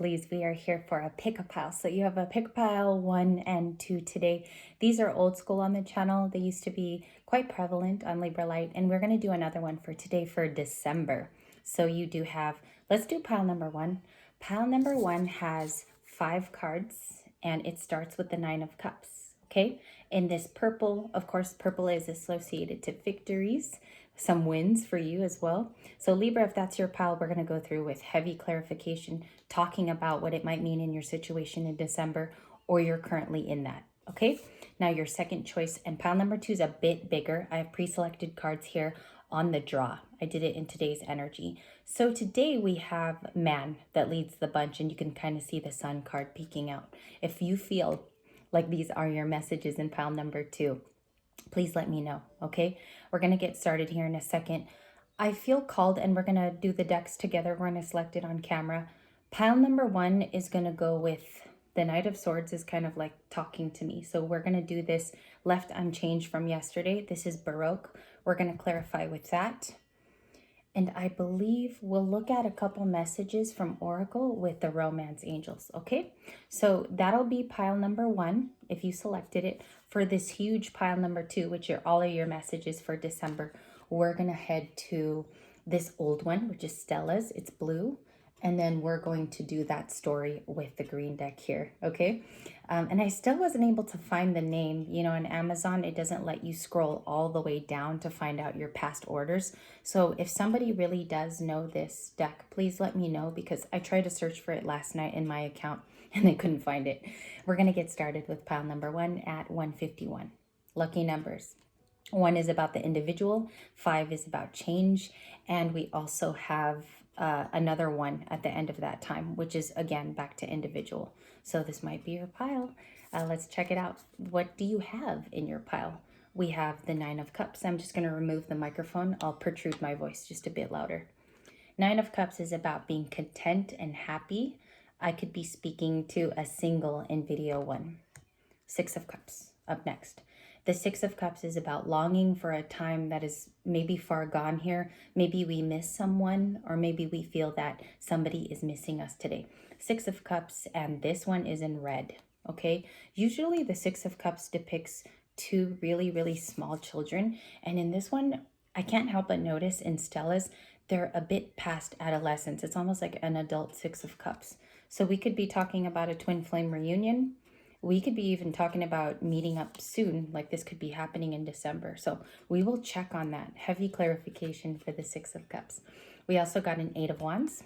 Please, we are here for a pick a pile. So you have a pick a pile 1 and 2 today. These are old school on the channel. They used to be quite prevalent on Libra Light, and we're going to do another one for today for December. So you do have, let's do pile number 1. Pile number 1 has 5 cards, and it starts with the 9 of Cups. Okay, in this purple, of course, purple is associated to victories, some wins for you as well. So Libra, if that's your pile, we're going to go through with heavy clarification, talking about what it might mean in your situation in December, or you're currently in that. Okay, now your second choice, and pile number 2 is a bit bigger. I have pre-selected cards here on the draw. I did it in today's energy. So today we have Man that leads the bunch, and you can kind of see the Sun card peeking out. If you feel like these are your messages in pile number 2, please let me know, okay? We're going to get started here in a second. I feel called, and we're going to do the decks together. We're going to select it on camera. Pile number 1 is going to go with the Knight of Swords, is kind of like talking to me. So we're going to do this left unchanged from yesterday. This is Baroque. We're going to clarify with that. And I believe we'll look at a couple messages from Oracle with the Romance Angels, okay? So that'll be pile number 1, if you selected it. For this huge pile number 2, which are all of your messages for December, we're going to head to this old one, which is Stella's. It's blue. And then we're going to do that story with the green deck here, okay? And I still wasn't able to find the name. You know, on Amazon, it doesn't let you scroll all the way down to find out your past orders. So if somebody really does know this deck, please let me know, because I tried to search for it last night in my account and I couldn't find it. We're going to get started with pile number 1 at 151. Lucky numbers. 1 is about the individual, 5 is about change, and we also have another 1 at the end of that time, which is again back to individual. So this might be your pile. Let's check it out. What do you have in your pile? We have the 9 of Cups. I'm just going to remove the microphone. I'll protrude my voice just a bit louder. 9 of Cups is about being content and happy. I could be speaking to a single in video 1. 6 of Cups up next. The 6 of Cups is about longing for a time that is maybe far gone here. Maybe we miss someone, or maybe we feel that somebody is missing us today. 6 of Cups, and this one is in red, okay? Usually the 6 of Cups depicts 2 really, really small children. And in this one, I can't help but notice in Stella's, they're a bit past adolescence. It's almost like an adult 6 of Cups. So we could be talking about a twin flame reunion. We could be even talking about meeting up soon, like this could be happening in December. So we will check on that. Heavy clarification for the 6 of Cups. We also got an 8 of Wands.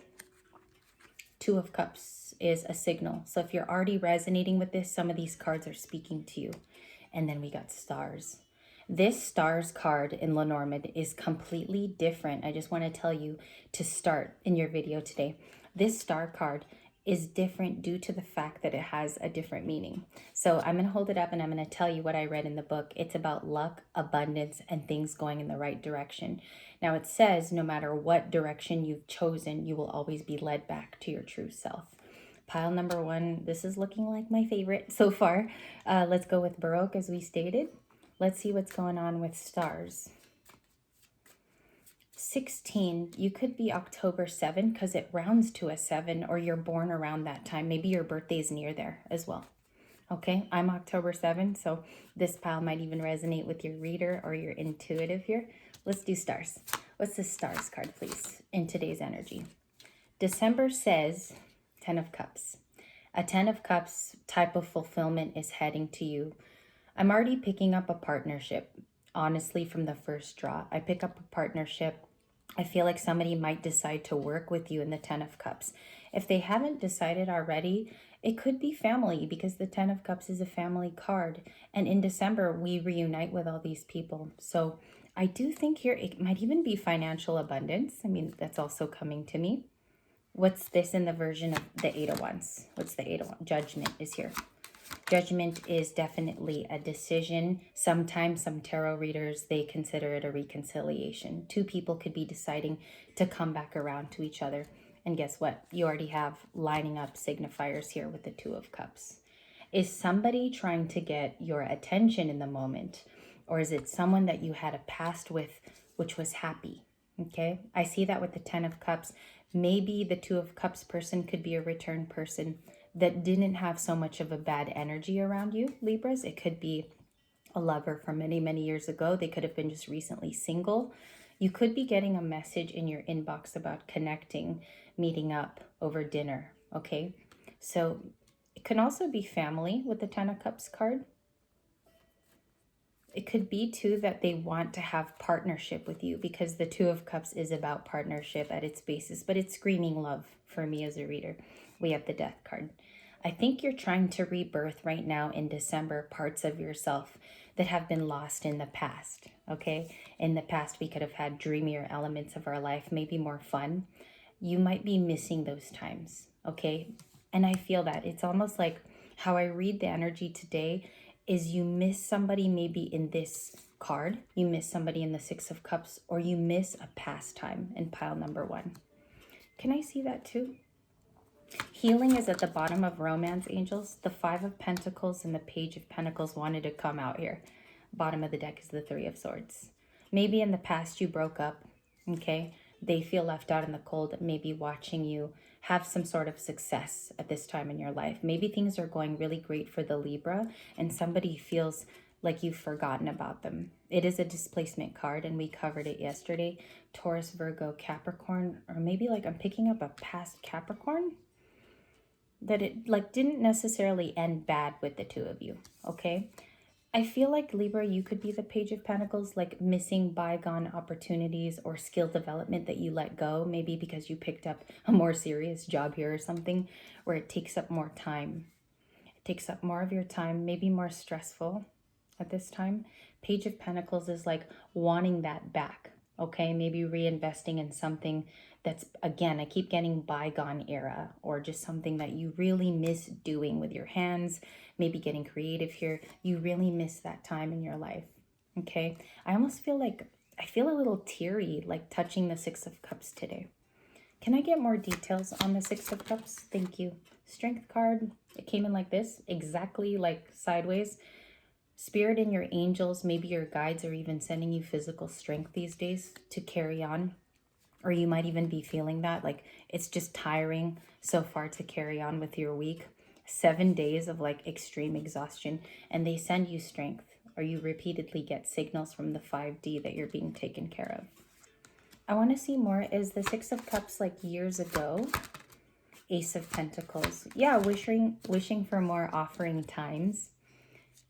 2 of Cups is a signal. So if you're already resonating with this, some of these cards are speaking to you. And then we got Stars. This Stars card in Lenormand is completely different. I just want to tell you to start in your video today. This star card is different due to the fact that it has a different meaning. So I'm going to hold it up and I'm going to tell you what I read in the book. It's about luck, abundance, and things going in the right direction. Now it says no matter what direction you've chosen, you will always be led back to your true self. Pile number 1, this is looking like my favorite so far. Let's go with Baroque as we stated. Let's see what's going on with Stars. 16, you could be October 7 because it rounds to a 7, or you're born around that time. Maybe your birthday is near there as well. Okay, I'm October 7, so this pile might even resonate with your reader or your intuitive here. Let's do Stars. What's the Stars card, please, in today's energy? December says 10 of Cups. A 10 of Cups type of fulfillment is heading to you. I'm already picking up a partnership. Honestly, from the first draw, I pick up a partnership. I feel like somebody might decide to work with you in the 10 of Cups. If they haven't decided already, it could be family, because the 10 of Cups is a family card. And in December, we reunite with all these people. So I do think here it might even be financial abundance. I mean, that's also coming to me. What's this in the version of the 8 of Wands? What's the 8 of Wands? Judgment is here. Judgment is definitely a decision. Sometimes some tarot readers, they consider it a reconciliation. 2 people could be deciding to come back around to each other. And guess what? You already have lining up signifiers here with the 2 of Cups. Is somebody trying to get your attention in the moment? Or is it someone that you had a past with which was happy? Okay, I see that with the 10 of Cups. Maybe the Two of Cups person could be a return person that didn't have so much of a bad energy around you, Libras. It could be a lover from many, many years ago. They could have been just recently single. You could be getting a message in your inbox about connecting, meeting up over dinner, okay? So it can also be family with the Ten of Cups card. It could be too that they want to have partnership with you, because the Two of Cups is about partnership at its basis, but it's screaming love for me as a reader. We have the Death card. I think you're trying to rebirth right now in December parts of yourself that have been lost in the past, okay? In the past, we could have had dreamier elements of our life, maybe more fun. You might be missing those times, okay? And I feel that. It's almost like how I read the energy today is you miss somebody maybe in this card, you miss somebody in the Six of Cups, or you miss a pastime in pile number 1. Can I see that too? Healing is at the bottom of romance, angels. The Five of Pentacles and the Page of Pentacles wanted to come out here. Bottom of the deck is the Three of Swords. Maybe in the past you broke up, okay? They feel left out in the cold, maybe watching you have some sort of success at this time in your life. Maybe things are going really great for the Libra and somebody feels like you've forgotten about them. It is a displacement card and we covered it yesterday. Taurus, Virgo, Capricorn, or maybe like I'm picking up a past Capricorn that it like didn't necessarily end bad with the two of you, okay? I feel like Libra, you could be the Page of Pentacles, like missing bygone opportunities or skill development that you let go, maybe because you picked up a more serious job here or something where it takes up more time. It takes up more of your time, maybe more stressful at this time. Page of Pentacles is like wanting that back, okay? Maybe reinvesting in something that's, again, I keep getting bygone era, or just something that you really miss doing with your hands, maybe getting creative here. You really miss that time in your life, okay? I almost feel like, I feel a little teary, like touching the Six of Cups today. Can I get more details on the Six of Cups? Thank you. Strength card, it came in like this, exactly like sideways. Spirit and your angels, maybe your guides, are even sending you physical strength these days to carry on. Or you might even be feeling that, like it's just tiring so far to carry on with your week. 7 days of like extreme exhaustion, and they send you strength, or you repeatedly get signals from the 5D that you're being taken care of. I want to see more. Is the Six of Cups like years ago? Ace of Pentacles. Yeah, wishing for more offering times.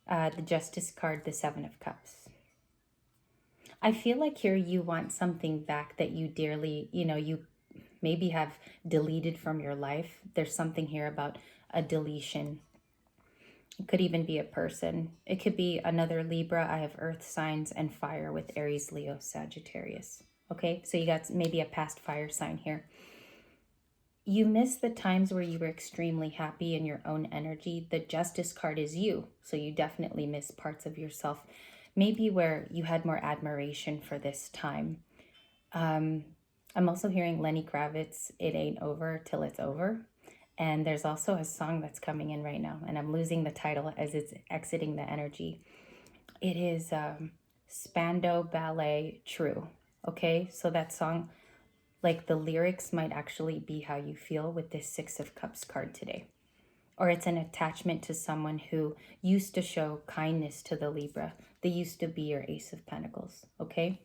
The Justice card, the Seven of Cups. I feel like here you want something back that you dearly, you maybe have deleted from your life. There's something here about a deletion. It could even be a person. It could be another Libra. I have earth signs and fire with Aries, Leo, Sagittarius. Okay, so you got maybe a past fire sign here. You miss the times where you were extremely happy in your own energy. The Justice card is you, so you definitely miss parts of yourself, maybe where you had more admiration for this time. I'm also hearing Lenny Kravitz, It Ain't Over Till It's Over. And there's also a song that's coming in right now, and I'm losing the title as it's exiting the energy. It is Spandau Ballet True. Okay, so that song, like the lyrics might actually be how you feel with this Six of Cups card today. Or it's an attachment to someone who used to show kindness to the Libra. They used to be your Ace of Pentacles, okay?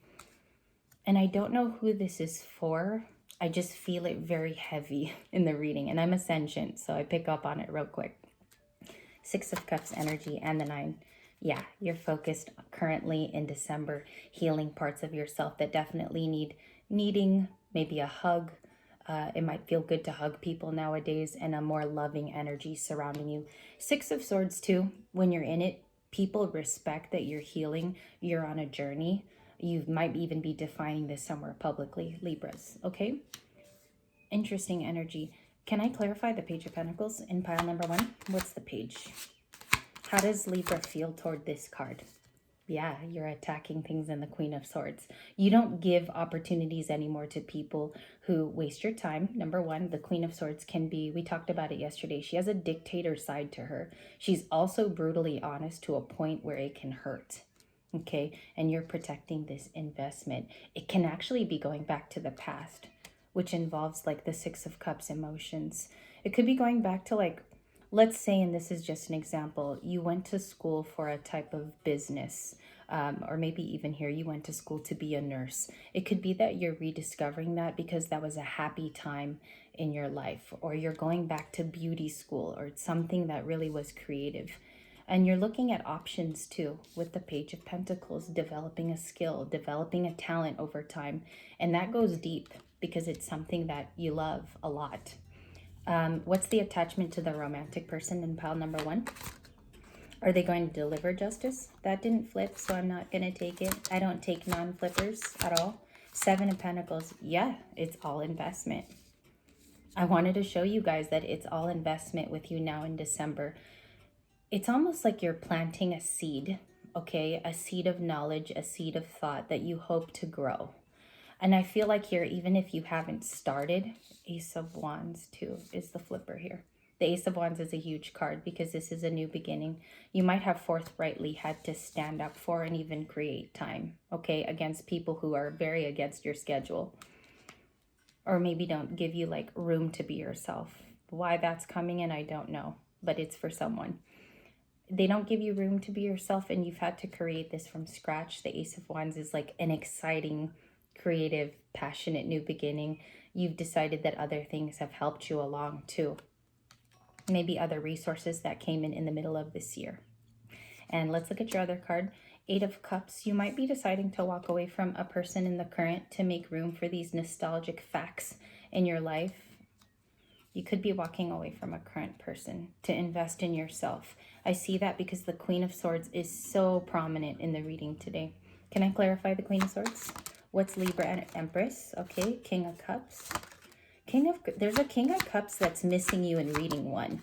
And I don't know who this is for. I just feel it very heavy in the reading. And I'm Ascension, so I pick up on it real quick. Six of Cups energy and the 9. Yeah, you're focused currently in December, healing parts of yourself that definitely needing maybe a hug. It might feel good to hug people nowadays, and a more loving energy surrounding you. Six of Swords too, when you're in it, people respect that you're healing, you're on a journey. You might even be defining this somewhere publicly, Libras, okay? Interesting energy. Can I clarify the Page of Pentacles in pile number 1? What's the page? How does Libra feel toward this card? Yeah, you're attacking things in the Queen of Swords. You don't give opportunities anymore to people who waste your time. Number 1, the Queen of Swords can be, we talked about it yesterday, she has a dictator side to her. She's also brutally honest to a point where it can hurt. Okay, and you're protecting this investment. It can actually be going back to the past which involves like the Six of Cups emotions. It could be going back to like, let's say, and this is just an example, you went to school for a type of business, or maybe even here, you went to school to be a nurse. It could be that you're rediscovering that because that was a happy time in your life, or you're going back to beauty school, or it's something that really was creative. And you're looking at options too with the Page of Pentacles, developing a skill, developing a talent over time. And that goes deep because it's something that you love a lot. What's the attachment to the romantic person in pile number 1? Are they going to deliver justice? That didn't flip, so I'm not going to take it. I don't take non-flippers at all. 7 of Pentacles. Yeah, it's all investment. I wanted to show you guys that it's all investment with you now in December. It's almost like you're planting a seed, okay? A seed of knowledge, a seed of thought that you hope to grow. And I feel like here, even if you haven't started, Ace of Wands too is the flipper here. The Ace of Wands is a huge card because this is a new beginning. You might have forthrightly had to stand up for and even create time, okay, against people who are very against your schedule. Or maybe don't give you like room to be yourself. Why that's coming in, I don't know, but it's for someone. They don't give you room to be yourself and you've had to create this from scratch. The Ace of Wands is like an exciting, creative, passionate new beginning. You've decided that other things have helped you along too. Maybe other resources that came in the middle of this year. And let's look at your other card, 8 of Cups. You might be deciding to walk away from a person in the current to make room for these nostalgic facts in your life. You could be walking away from a current person to invest in yourself. I see that because the Queen of Swords is so prominent in the reading today. Can I clarify the Queen of Swords? What's Libra and Empress? Okay, King of Cups. There's a King of Cups that's missing you in reading 1.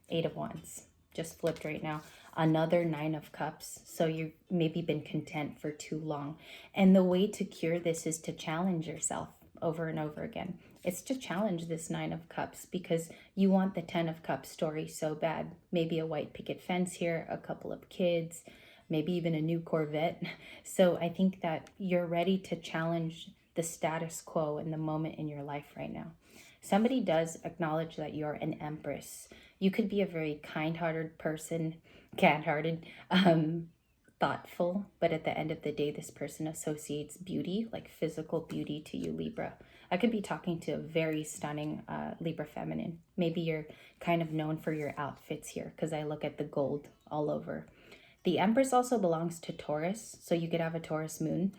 8 of Wands. Just flipped right now. Another 9 of Cups. So you've maybe been content for too long. And the way to cure this is to challenge yourself over and over again. It's to challenge this 9 of Cups because you want the 10 of Cups story so bad. Maybe a white picket fence here, a couple of kids, maybe even a new Corvette. So I think that you're ready to challenge the status quo in the moment in your life right now. Somebody does acknowledge that you're an Empress. You could be a very kind-hearted person, kind-hearted, thoughtful, but at the end of the day, this person associates beauty, like physical beauty, to you, Libra. I could be talking to a very stunning Libra feminine. Maybe you're kind of known for your outfits here because I look at the gold all over. The Empress also belongs to Taurus, so you could have a Taurus moon,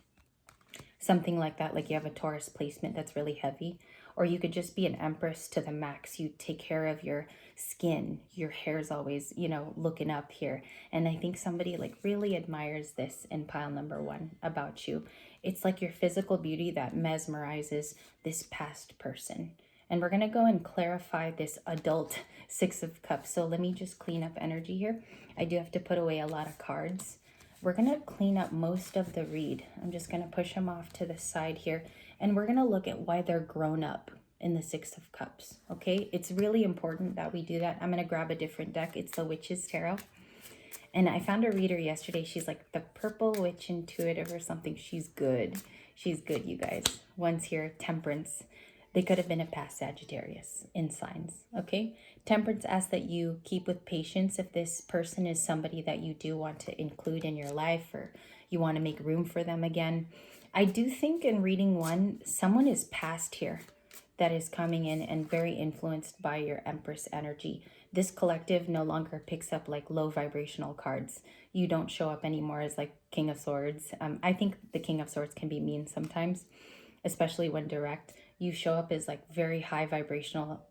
something like that, like you have a Taurus placement that's really heavy. Or you could just be an Empress to the max. You take care of your skin. Your hair's always, you know, looking up here. And I think somebody like really admires this in pile number 1 about you. It's like your physical beauty that mesmerizes this past person. And we're going to go and clarify this adult 6 of Cups. So let me just clean up energy here. I do have to put away a lot of cards. We're going to clean up most of the read. I'm just going to push them off to the side here. And we're going to look at why they're grown up in the 6 of Cups, okay? It's really important that we do that. I'm going to grab a different deck. It's the Witch's Tarot. And I found a reader yesterday. She's like the Purple Witch Intuitive or something. She's good. She's good, you guys. One's here, Temperance. They could have been a past Sagittarius in signs, okay? Temperance asks that you keep with patience if this person is somebody that you do want to include in your life or you want to make room for them again. I do think in reading 1, someone is past here that is coming in and very influenced by your Empress energy. This collective no longer picks up like low vibrational cards. You don't show up anymore as like King of Swords. I think the King of Swords can be mean sometimes, especially when direct. You show up as like very high vibrational,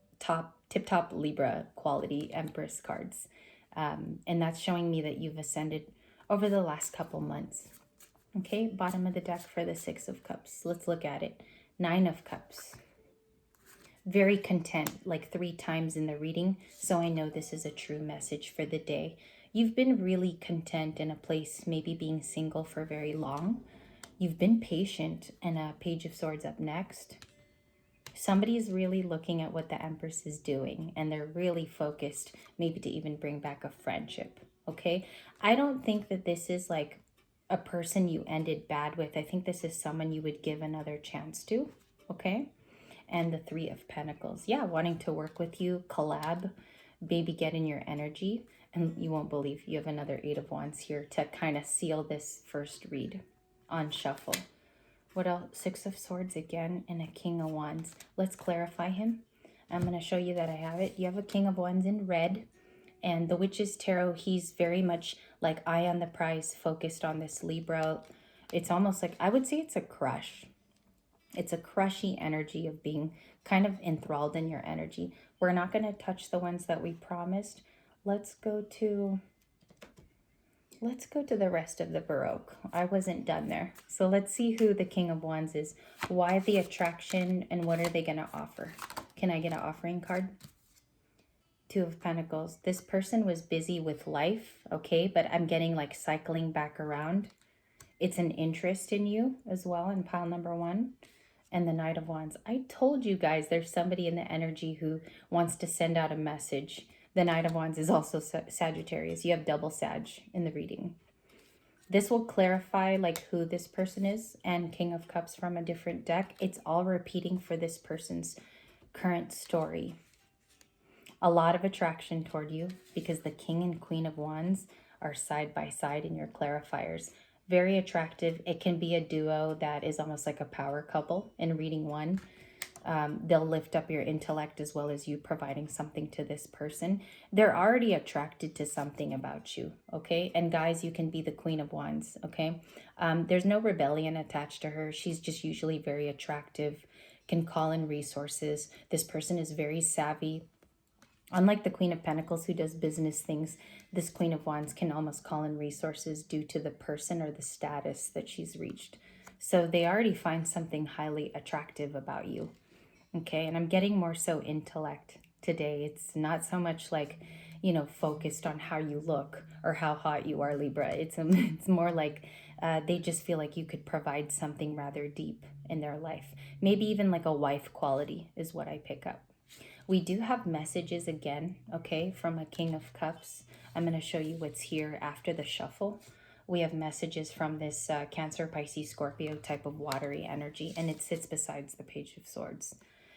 tip-top Libra quality Empress cards. And that's showing me that you've ascended over the last couple months. Okay, bottom of the deck for the 6 of Cups. Let's look at it. 9 of Cups. Very content, like 3 times in the reading. So I know this is a true message for the day. You've been really content in a place, maybe being single for very long. You've been patient, and a Page of Swords up next. Somebody's really looking at what the Empress is doing, and they're really focused, maybe to even bring back a friendship, okay? I don't think that this is like a person you ended bad with. I think this is someone you would give another chance to, okay? and the Three of Pentacles. Yeah, wanting to work with you, collab, maybe get in your energy. And you won't believe you have another Eight of Wands here to kind of seal this first read on shuffle. What else? Six of Swords again and a King of Wands. Let's clarify him. I'm going to show you that I have it. You have a King of Wands in red. And the Witch's Tarot, he's very much like eye on the prize, focused on this Libra. It's almost like, I would say it's a crush. It's a crushy energy of being kind of enthralled in your energy. We're not going to touch the ones that we promised. Let's go to the rest of the Baroque. I wasn't done there. So let's see who the King of Wands is. Why the attraction and what are they going to offer? Can I get an offering card? Two of Pentacles. This person was busy with life, okay? But I'm getting like cycling back around. It's an interest in you as well in pile number 1. And the Knight of Wands. I told you guys there's somebody in the energy who wants to send out a message. The Knight of Wands is also Sagittarius. You have double Sag in the reading. This will clarify like who this person is, and King of Cups from a different deck. It's all repeating for this person's current story. A lot of attraction toward you because the King and Queen of Wands are side by side in your clarifiers. Very attractive. It can be a duo that is almost like a power couple in reading 1. They'll lift up your intellect as well as you providing something to this person. They're already attracted to something about you, okay? And guys, you can be the Queen of Wands, okay? There's no rebellion attached to her. She's just usually very attractive, can call in resources. This person is very savvy. Unlike the Queen of Pentacles who does business things, this Queen of Wands can almost call in resources due to the person or the status that she's reached. So they already find something highly attractive about you. Okay, and I'm getting more so intellect today. It's not so much like, you know, focused on how you look or how hot you are, Libra. It's more like they just feel like you could provide something rather deep in their life. Maybe even like a wife quality is what I pick up. We do have messages again, okay, from a King of Cups. I'm going to show you what's here after the shuffle. We have messages from this Cancer, Pisces, Scorpio type of watery energy, and it sits beside the Page of Swords.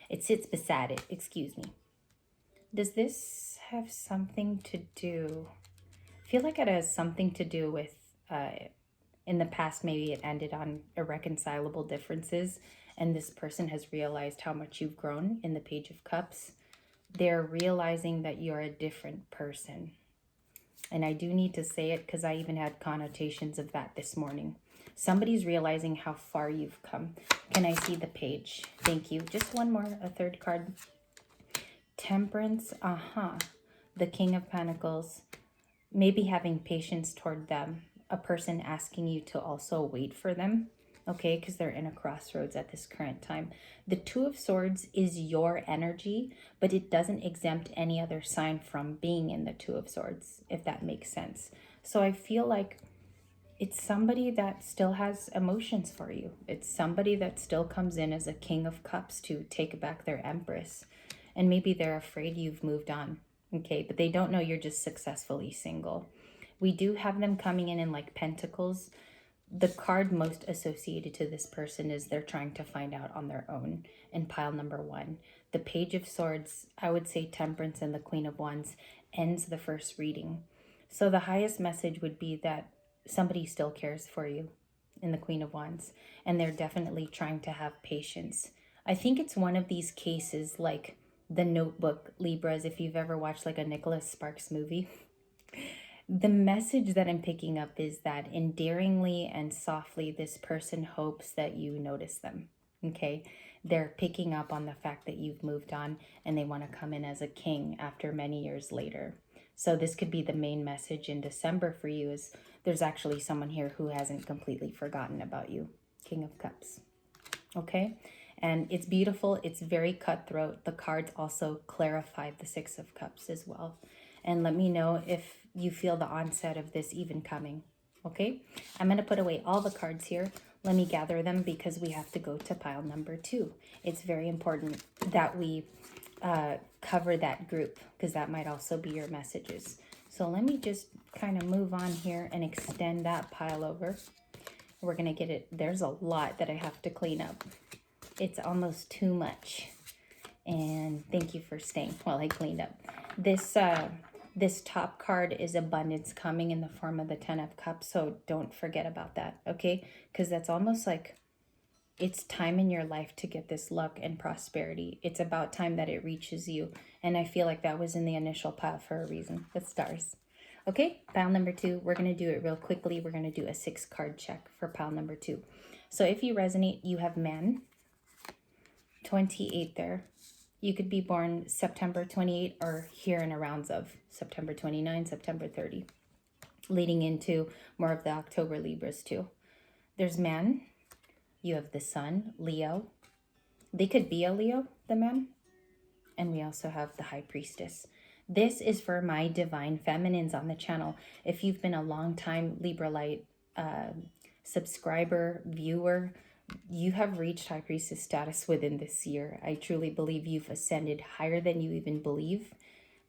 It sits beside it, excuse me. Does this have something to do? I feel like it has something to do with, in the past, maybe it ended on irreconcilable differences, and this person has realized how much you've grown in the Page of Cups. They're realizing that you're a different person. And I do need to say it because I even had connotations of that this morning. Somebody's realizing how far you've come. Can I see the page? Thank you. Just one more, a third card. Temperance, the King of Pentacles. Maybe having patience toward them. A person asking you to also wait for them. Okay, because they're in a crossroads at this current time. The Two of Swords is your energy, but it doesn't exempt any other sign from being in the Two of Swords, if that makes sense. So I feel like it's somebody that still has emotions for you. It's somebody that still comes in as a King of Cups to take back their Empress. And maybe they're afraid you've moved on, okay? But they don't know you're just successfully single. We do have them coming in like Pentacles. The card most associated to this person is they're trying to find out on their own in pile number 1. The Page of Swords, I would say Temperance, and the Queen of Wands ends the first reading. So the highest message would be that somebody still cares for you in the Queen of Wands, and they're definitely trying to have patience. I think it's one of these cases like The Notebook, Libras, if you've ever watched like a Nicholas Sparks movie. The message that I'm picking up is that endearingly and softly, this person hopes that you notice them, okay? They're picking up on the fact that you've moved on and they want to come in as a king after many years later. So this could be the main message in December for you, is there's actually someone here who hasn't completely forgotten about you. King of Cups, okay? And it's beautiful. It's very cutthroat. The cards also clarify the Six of Cups as well. And let me know if you feel the onset of this even coming, okay? I'm going to put away all the cards here. Let me gather them because we have to go to pile number 2. It's very important that we cover that group because that might also be your messages. So let me just kind of move on here and extend that pile over. We're going to get it. There's a lot that I have to clean up. It's almost too much. And thank you for staying while I cleaned up. This top card is abundance coming in the form of the 10 of Cups, so don't forget about that, okay? Because that's almost like it's time in your life to get this luck and prosperity. It's about time that it reaches you. And I feel like that was in the initial pile for a reason, the stars. Okay, pile number 2, we're going to do it real quickly. We're going to do a 6 card check for pile number 2. So if you resonate, you have man, 28 there. You could be born September 28 or here in arounds of September 29, September 30, leading into more of the October Libras too. There's man. You have the sun, Leo. They could be a Leo, the man. And we also have the High Priestess. This is for my divine feminines on the channel. If you've been a long time Libra Light subscriber, viewer, you have reached High Priestess status within this year. I truly believe you've ascended higher than you even believe.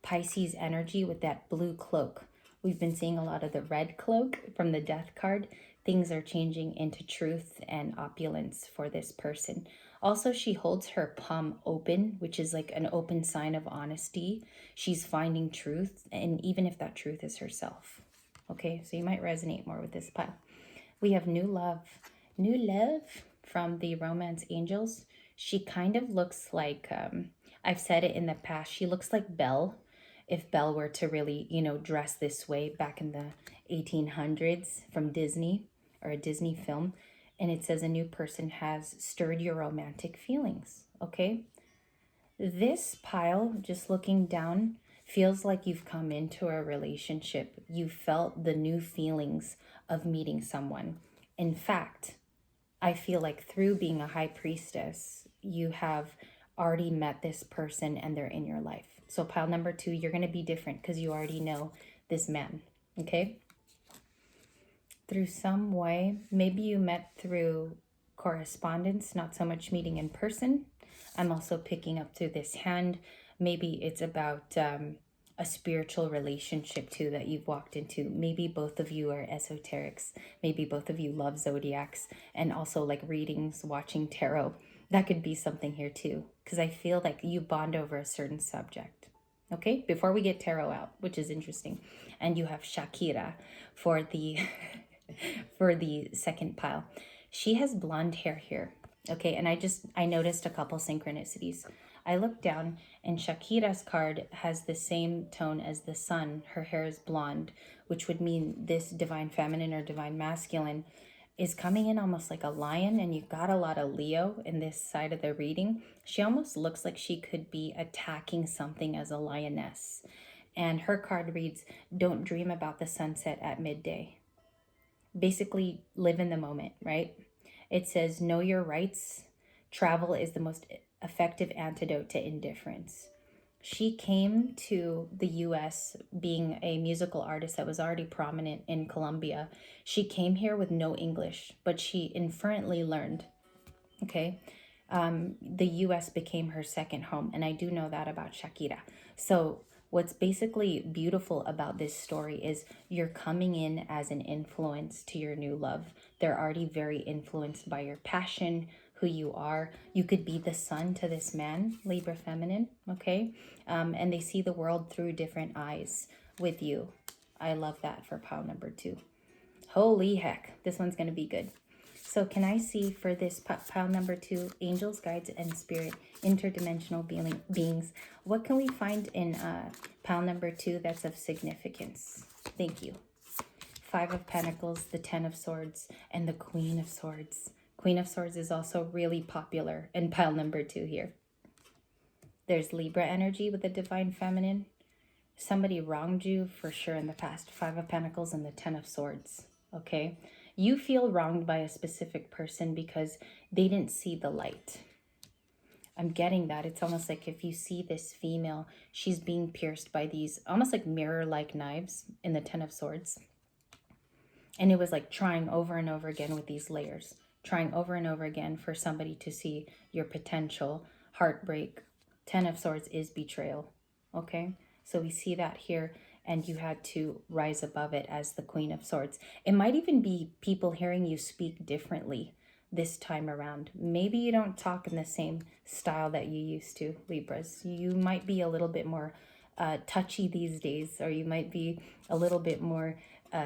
Pisces energy with that blue cloak. We've been seeing a lot of the red cloak from the death card. Things are changing into truth and opulence for this person. Also, she holds her palm open, which is like an open sign of honesty. She's finding truth, and even if that truth is herself. Okay, so you might resonate more with this pile. We have new love. New love from the romance angels. She kind of looks like, I've said it in the past, she looks like Belle. If Belle were to really, dress this way back in the 1800s from Disney or a Disney film. And it says a new person has stirred your romantic feelings. Okay. This pile, just looking down, feels like you've come into a relationship. You felt the new feelings of meeting someone. In fact, I feel like through being a high priestess, you have already met this person and they're in your life. So pile number 2, you're going to be different because you already know this man, okay? Through some way, maybe you met through correspondence, not so much meeting in person. I'm also picking up through this hand. Maybe it's about a spiritual relationship too that you've walked into. Maybe both of you are esoterics. Maybe both of you love zodiacs and also like readings, watching tarot. That could be something here too, because I feel like you bond over a certain subject. Okay, before we get tarot out, which is interesting. And you have Shakira for the for the second pile. She has blonde hair here. Okay, and I noticed a couple synchronicities. I looked down and Shakira's card has the same tone as the sun. Her hair is blonde, which would mean this divine feminine or divine masculine is coming in almost like a lion, and you got a lot of Leo in this side of the reading. She almost looks like she could be attacking something as a lioness. And her card reads, don't dream about the sunset at midday. Basically, live in the moment, right? It says, know your rights. Travel is the most effective antidote to indifference. She came to the US being a musical artist that was already prominent in Colombia. She came here with no English, but she inferently learned, okay? The US became her second home, and I do know that about Shakira. So what's basically beautiful about this story is you're coming in as an influence to your new love. They're already very influenced by your passion, who you are. You could be the sun to this man, Libra feminine, okay? And they see the world through different eyes with you. I love that for pile number 2. Holy heck, this one's going to be good. So can I see for this pile number 2, angels, guides, and spirit, interdimensional beings, what can we find in pile number 2 that's of significance? Thank you. 5 of Pentacles, the 10 of Swords, and the Queen of Swords. Queen of Swords is also really popular in pile number 2 here. There's Libra energy with the divine feminine. Somebody wronged you for sure in the past. 5 of Pentacles and the 10 of Swords, okay? You feel wronged by a specific person because they didn't see the light. I'm getting that. It's almost like if you see this female, she's being pierced by these almost like mirror-like knives in the 10 of Swords. And it was like trying over and over again with these layers. Trying over and over again for somebody to see your potential. Heartbreak. 10 of Swords is betrayal. Okay? So we see that here, and you had to rise above it as the Queen of Swords. It might even be people hearing you speak differently. this time around. Maybe you don't talk in the same style that you used to, Libras. You might be a little bit more touchy these days, or you might be a little bit more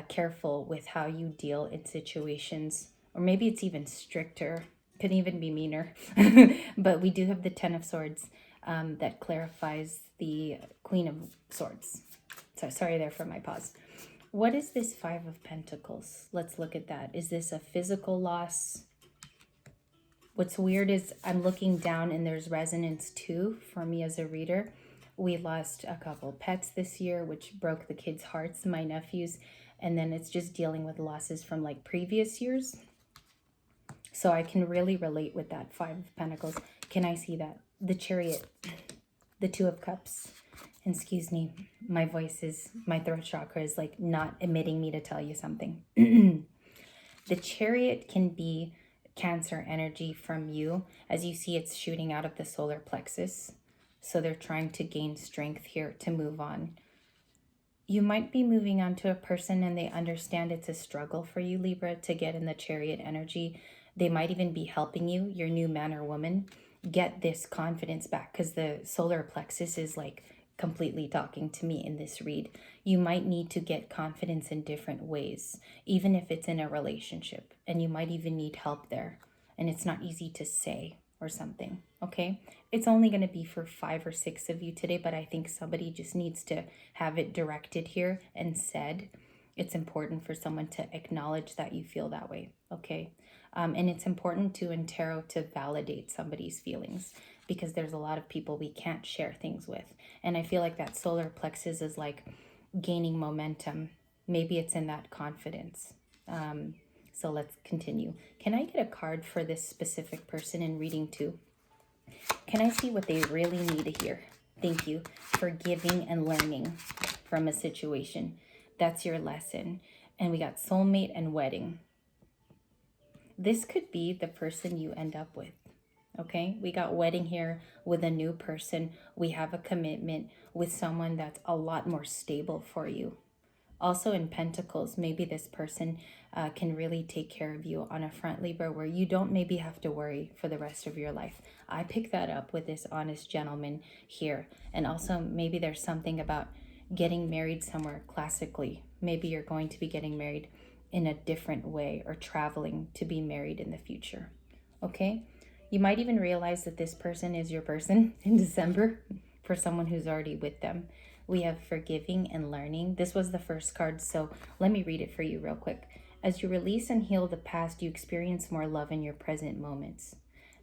careful with how you deal in situations, or maybe it's even stricter, could even be meaner. But we do have the Ten of Swords that clarifies the Queen of Swords. So sorry there for my pause. What is this Five of Pentacles? Let's look at that. Is this a physical loss? What's weird is I'm looking down and there's resonance too for me as a reader. We lost a couple pets this year, which broke the kids' hearts, my nephews. And then it's just dealing with losses from like previous years. So I can really relate with that Five of Pentacles. Can I see that? The Chariot, the Two of Cups. And excuse me, my throat chakra is like not admitting me to tell you something. The Chariot can be Cancer energy from you. As you see, it's shooting out of the solar plexus. So they're trying to gain strength here to move on. You might be moving on to a person and they understand it's a struggle for you, Libra, to get in the Chariot energy. They might even be helping you, your new man or woman, get this confidence back, because the solar plexus is like completely talking to me in this read. You might need to get confidence in different ways, even if it's in a relationship, and you might even need help there. And it's not easy to say or something, okay? It's only going to be for 5 or 6 of you today, but I think somebody just needs to have it directed here and said. It's important for someone to acknowledge that you feel that way, okay? And it's important to, in tarot, to validate somebody's feelings, because there's a lot of people we can't share things with. And I feel like that solar plexus is like gaining momentum. Maybe it's in that confidence. So let's continue. Can I get a card for this specific person in reading 2? Can I see what they really need to hear? Thank you. Forgiving and learning from a situation. That's your lesson. And we got soulmate and wedding. This could be the person you end up with. Okay, we got wedding here with a new person. We have a commitment with someone that's a lot more stable for you. Also in Pentacles, maybe this person can really take care of you on a front, Libra, where you don't maybe have to worry for the rest of your life. I pick that up with this honest gentleman here. And also maybe there's something about getting married somewhere classically. Maybe you're going to be getting married in a different way, or traveling to be married in the future. Okay? You might even realize that this person is your person in December for someone who's already with them. We have forgiving and learning. This was the first card, so let me read it for you real quick. As you release and heal the past, you experience more love in your present moments.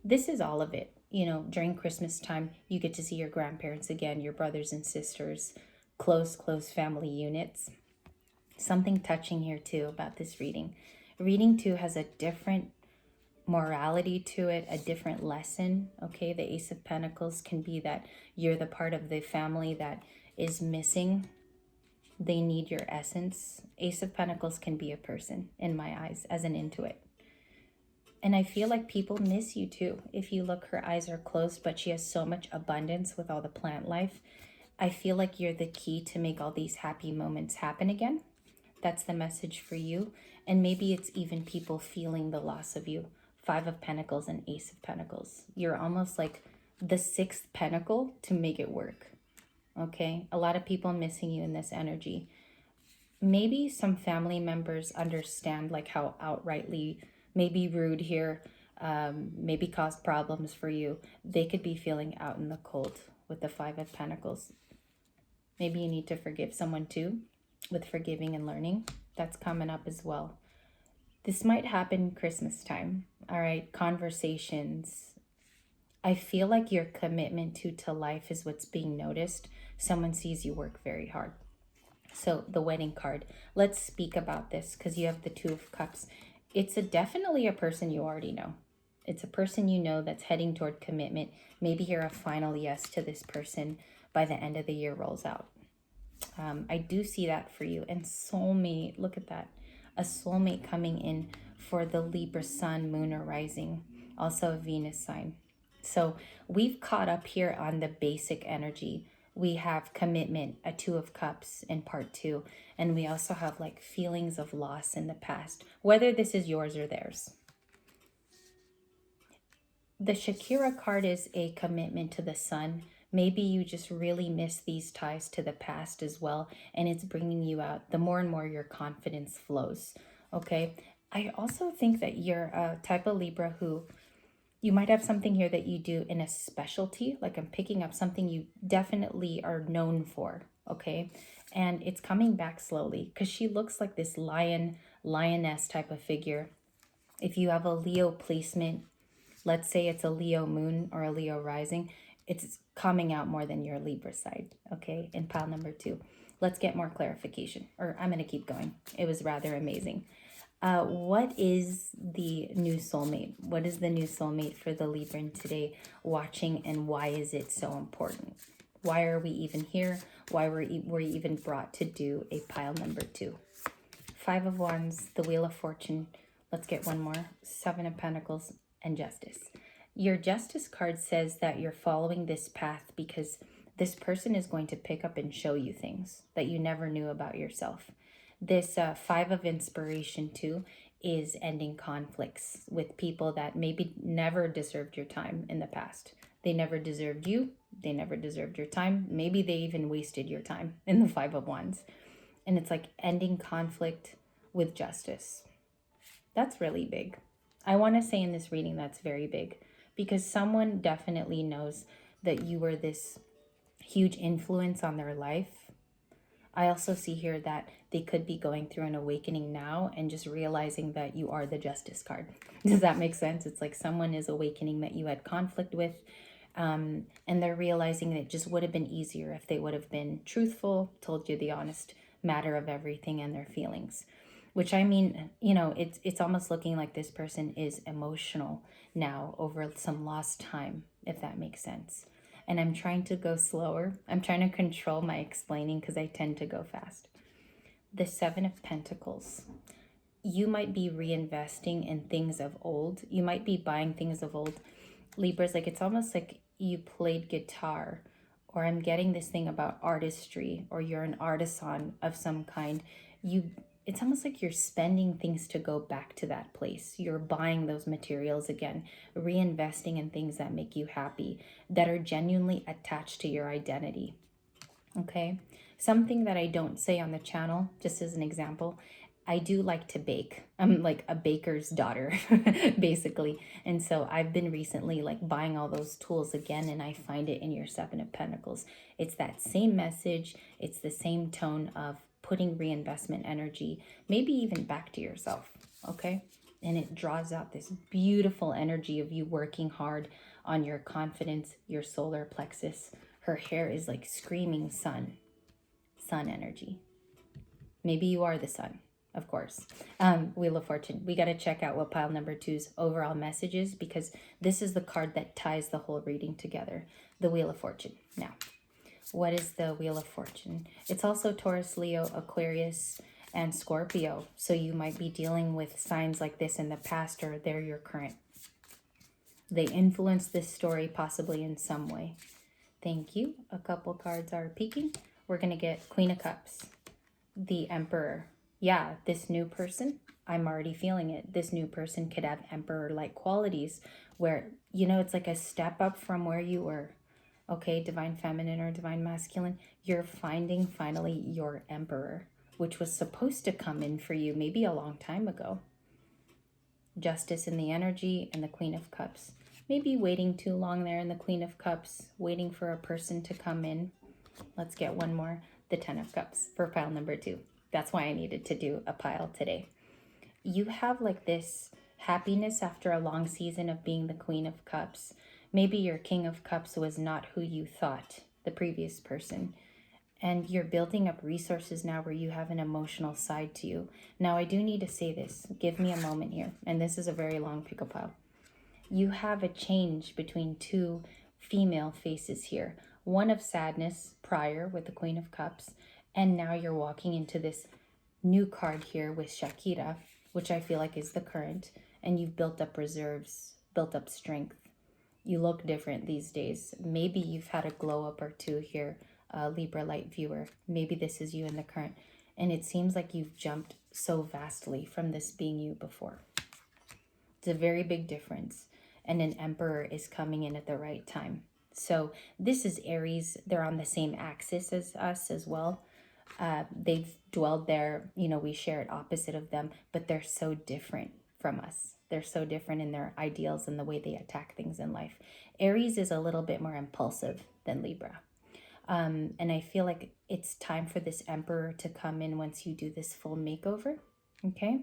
This is all of it. You know, during Christmas time, you get to see your grandparents again, your brothers and sisters, close family units. Something touching here too about this reading. Reading 2 has a different morality to it, a different lesson. Okay, the Ace of Pentacles can be that you're the part of the family that is missing. They need your essence. Ace of Pentacles can be a person in my eyes as an intuit. And I feel like people miss you too. If you look, her eyes are closed, but she has so much abundance with all the plant life. I feel like you're the key to make all these happy moments happen again. That's the message for you. And maybe it's even people feeling the loss of you. 5 of Pentacles and Ace of Pentacles. You're almost like the 6th pentacle to make it work. Okay? A lot of people missing you in this energy. Maybe some family members understand like how outrightly, maybe rude here, maybe caused problems for you. They could be feeling out in the cold with the 5 of Pentacles. Maybe you need to forgive someone too, with forgiving and learning. That's coming up as well. This might happen Christmas time. All right, conversations. I feel like your commitment to life is what's being noticed. Someone sees you work very hard. So the wedding card. Let's speak about this, because you have the 2 of Cups. It's definitely a person you already know. It's a person you know that's heading toward commitment. Maybe you're a final yes to this person by the end of the year rolls out. I do see that for you. And soulmate, look at that. A soulmate coming in for the Libra sun, moon, or rising. Also a Venus sign. So we've caught up here on the basic energy. We have commitment, a 2 of Cups in part 2. And we also have like feelings of loss in the past, whether this is yours or theirs. The Shakira card is a commitment to the sun. Maybe you just really miss these ties to the past as well, and it's bringing you out the more and more your confidence flows. Okay. I also think that you're a type of Libra who you might have something here that you do in a specialty. Like I'm picking up something you definitely are known for. Okay. And it's coming back slowly because she looks like this lioness type of figure. If you have a Leo placement, let's say it's a Leo moon or a Leo rising, it's coming out more than your Libra side, okay? In pile number 2. Let's get more clarification, or I'm going to keep going. It was rather amazing. What is the new soulmate? What is the new soulmate for the Libran today watching, and why is it so important? Why are we even here? Why were we even brought to do a pile number 2? 5 of Wands, the Wheel of Fortune. Let's get one more. 7 of Pentacles and Justice. Your Justice card says that you're following this path because this person is going to pick up and show you things that you never knew about yourself. This 5 of Inspiration too is ending conflicts with people that maybe never deserved your time in the past. They never deserved you. They never deserved your time. Maybe they even wasted your time in the 5 of Wands. And it's like ending conflict with justice. That's really big. I want to say in this reading that's very big because someone definitely knows that you were this huge influence on their life. I also see here that they could be going through an awakening now and just realizing that you are the Justice card. Does that make sense? It's like someone is awakening that you had conflict with, and they're realizing that it just would have been easier if they would have been truthful, told you the honest matter of everything and their feelings. Which I mean, you know, it's almost looking like this person is emotional now over some lost time, if that makes sense. And I'm trying to go slower. I'm trying to control my explaining because I tend to go fast. The 7 of Pentacles. You might be reinvesting in things of old. You might be buying things of old. Libra's like, it's almost like you played guitar, or I'm getting this thing about artistry, or you're an artisan of some kind. It's almost like you're spending things to go back to that place. You're buying those materials again, reinvesting in things that make you happy, that are genuinely attached to your identity. Okay? Something that I don't say on the channel, just as an example, I do like to bake. I'm like a baker's daughter, basically. And so I've been recently like buying all those tools again, and I find it in your 7 of Pentacles. It's that same message. It's the same tone of putting reinvestment energy, maybe even back to yourself, okay? And it draws out this beautiful energy of you working hard on your confidence, your solar plexus. Her hair is like screaming sun energy. Maybe you are the sun, of course. Wheel of Fortune. We got to check out what pile number 2's overall message is, because this is the card that ties the whole reading together. The Wheel of Fortune. Now, what is the Wheel of Fortune? It's also Taurus, Leo, Aquarius, and Scorpio. So you might be dealing with signs like this in the past, or they're your current. They influence this story possibly in some way. Thank you. A couple cards are peeking. We're going to get Queen of Cups, the Emperor. Yeah, this new person, I'm already feeling it. This new person could have Emperor-like qualities where, you know, it's like a step up from where you were. Okay, Divine Feminine or Divine Masculine, you're finding finally your Emperor, which was supposed to come in for you maybe a long time ago. Justice in the energy and the Queen of Cups. Maybe waiting too long there in the Queen of Cups, waiting for a person to come in. Let's get one more. The 10 of Cups for pile number 2. That's why I needed to do a pile today. You have like this happiness after a long season of being the Queen of Cups. Maybe your King of Cups was not who you thought, the previous person. And you're building up resources now where you have an emotional side to you. Now, I do need to say this. Give me a moment here. And this is a very long pick-up pile. You have a change between 2 female faces here. One of sadness prior with the Queen of Cups. And now you're walking into this new card here with Shakira, which I feel like is the current. And you've built up reserves, built up strength. You look different these days. Maybe you've had a glow up or two here, Libra light viewer. Maybe this is you in the current. And it seems like you've jumped so vastly from this being you before. It's a very big difference. and an Emperor is coming in at the right time. So this is Aries. They're on the same axis as us as well. They've dwelled there, you know, we share it opposite of them, but they're so different from us. They're so different in their ideals and the way they attack things in life. Aries is a little bit more impulsive than Libra. And I feel like it's time for this Emperor to come in once you do this full makeover. Okay.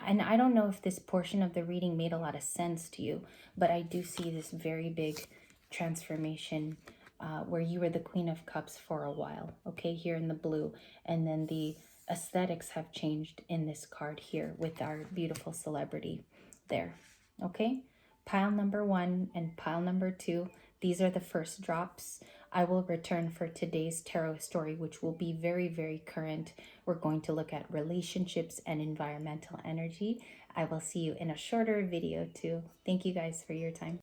And I don't know if this portion of the reading made a lot of sense to you, but I do see this very big transformation where you were the Queen of Cups for a while, okay, here in the blue. And then the aesthetics have changed in this card here with our beautiful celebrity there, okay? Pile number 1 and pile number 2, these are the first drops. I will return for today's tarot story, which will be very, very current. We're going to look at relationships and environmental energy. I will see you in a shorter video too. Thank you guys for your time.